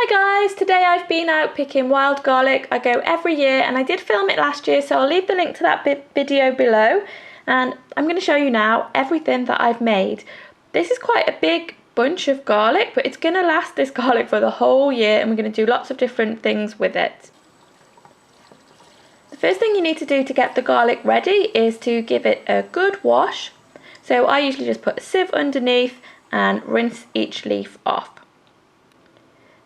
Hi guys, today I've been out picking wild garlic. I go every year and I did film it last year, so I'll leave the link to that video below. And I'm going to show you now everything that I've made. This is quite a big bunch of garlic, but it's going to last this garlic for the whole year and we're going to do lots of different things with it. The first thing you need to do to get the garlic ready is to give it a good wash. So I usually just put a sieve underneath and rinse each leaf off.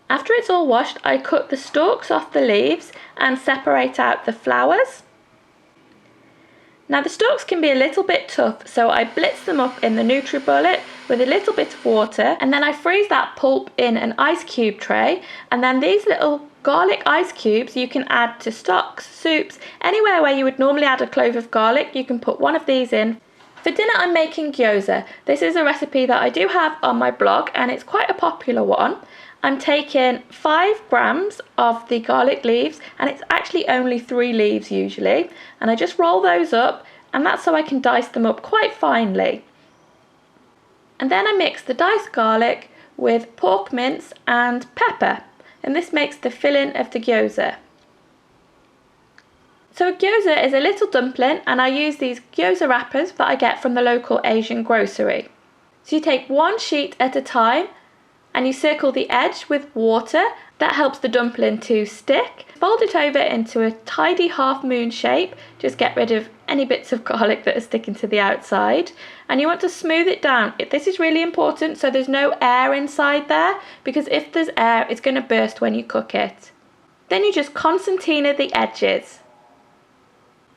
After it's all washed, I cut the stalks off the leaves and separate out the flowers. Now the stalks can be a little bit tough, so I blitz them up in the NutriBullet with a little bit of water, and then I freeze that pulp in an ice cube tray, and then these little garlic ice cubes you can add to stocks, soups, anywhere where you would normally add a clove of garlic, you can put one of these in. For dinner I'm making gyoza. This is a recipe that I do have on my blog and it's quite a popular one. I'm taking 5 grams of the garlic leaves, and it's actually only 3 leaves usually, and I just roll those up, and that's so I can dice them up quite finely. And then I mix the diced garlic with pork mince and pepper, and this makes the filling of the gyoza. So a gyoza is a little dumpling, and I use these gyoza wrappers that I get from the local Asian grocery. So you take one sheet at a time and you circle the edge with water. That helps the dumpling to stick. Fold it over into a tidy half moon shape. Just get rid of any bits of garlic that are sticking to the outside. And you want to smooth it down. This is really important so there's no air inside there, because if there's air it's going to burst when you cook it. Then you just concertina the edges.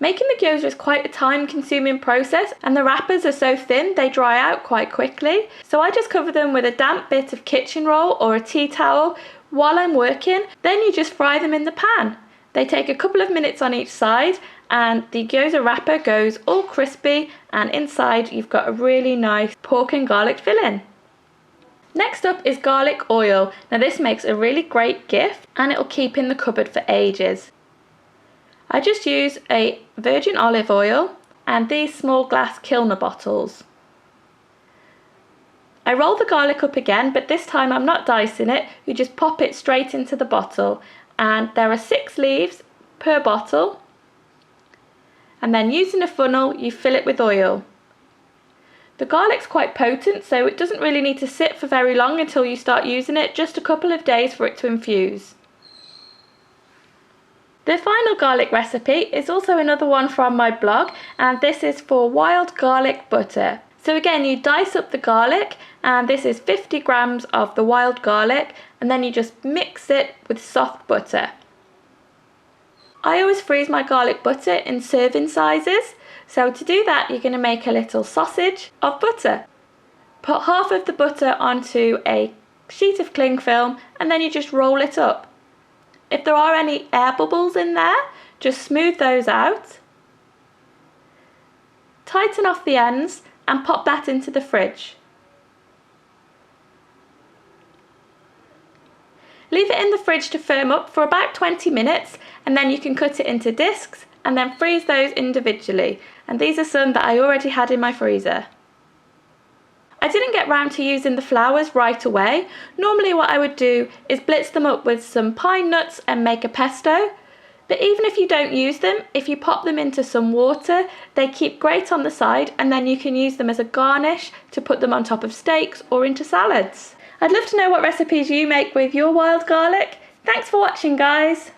Making the gyoza is quite a time-consuming process, and the wrappers are so thin they dry out quite quickly. So I just cover them with a damp bit of kitchen roll or a tea towel while I'm working. Then you just fry them in the pan. They take a couple of minutes on each side and the gyoza wrapper goes all crispy, and inside you've got a really nice pork and garlic filling. Next up is garlic oil. Now this makes a really great gift and it'll keep in the cupboard for ages. I just use a virgin olive oil and these small glass Kilner bottles. I roll the garlic up again, but this time I'm not dicing it, you just pop it straight into the bottle, and there are 6 leaves per bottle, and then using a funnel you fill it with oil. The garlic's quite potent, so it doesn't really need to sit for very long until you start using it, just a couple of days for it to infuse. The final garlic recipe is also another one from my blog, and this is for wild garlic butter. So again, you dice up the garlic, and this is 50 grams of the wild garlic, and then you just mix it with soft butter. I always freeze my garlic butter in serving sizes, so to do that you're going to make a little sausage of butter. Put half of the butter onto a sheet of cling film and then you just roll it up. If there are any air bubbles in there, just smooth those out. Tighten off the ends and pop that into the fridge. Leave it in the fridge to firm up for about 20 minutes, and then you can cut it into discs and then freeze those individually. And these are some that I already had in my freezer. I didn't get round to using the flowers right away. Normally what I would do is blitz them up with some pine nuts and make a pesto. But even if you don't use them, if you pop them into some water, they keep great on the side, and then you can use them as a garnish to put them on top of steaks or into salads. I'd love to know what recipes you make with your wild garlic. Thanks for watching, guys.